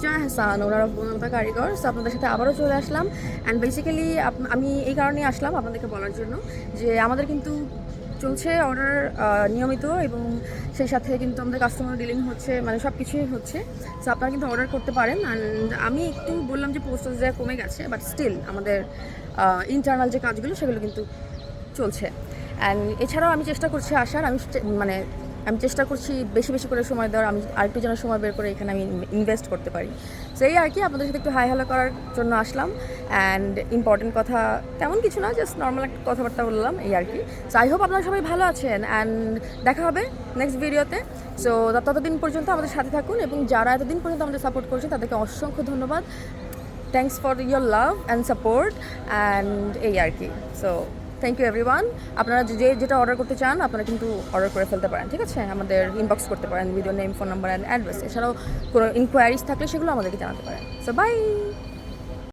সৃষ্টিজয় হাসান, ওনার of Banalata কারিগর। So আপনাদের সাথে আবারও চলে আসলাম। অ্যান্ড বেসিক্যালি আমি এই কারণেই আসলাম আপনাদেরকে বলার জন্য যে আমাদের কিন্তু চলছে অর্ডার নিয়মিত, এবং সেই সাথে কিন্তু আমাদের কাস্টমার ডিলিং হচ্ছে, মানে সব কিছুই হচ্ছে। সো আপনারা কিন্তু অর্ডার করতে পারেন। অ্যান্ড আমি একটু বললাম যে পোস্টেজ দেওয়া কমে গেছে, বাট স্টিল আমাদের ইন্টারনাল যে কাজগুলো সেগুলো কিন্তু চলছে। অ্যান্ড এছাড়াও আমি চেষ্টা করছি আসার, আমি চেষ্টা করছি বেশি বেশি করে সময় দেওয়ার, আমি আরেকটু যেন সময় বের করে এখানে আমি ইনভেস্ট করতে পারি। সো এই আর কি, আপনাদের সাথে একটু হাই হ্যালো করার জন্য আসলাম। অ্যান্ড ইম্পর্টেন্ট কথা তেমন কিছু না, জাস্ট নর্মাল একটা কথাবার্তা বললাম, এই আর কি। সো আই হোপ আপনারা সবাই ভালো আছেন, অ্যান্ড দেখা হবে নেক্সট ভিডিওতে। সো ততদিন পর্যন্ত আমাদের সাথে থাকুন, এবং যারা এতদিন পর্যন্ত আমাদের সাপোর্ট করছে তাদেরকে অসংখ্য ধন্যবাদ। Thanks for your love and support, and এই আর কি। So thank you everyone. আপনারা যেটা অর্ডার করতে চান আপনারা কিন্তু অর্ডার করে ফেলতে পারেন, ঠিক আছে? আমাদের ইনবক্স করতে পারেন video name, phone number and address. এছাড়াও কোনো ইনকোয়ারিজ থাকলে সেগুলো আমাদেরকে জানাতে পারেন। So by.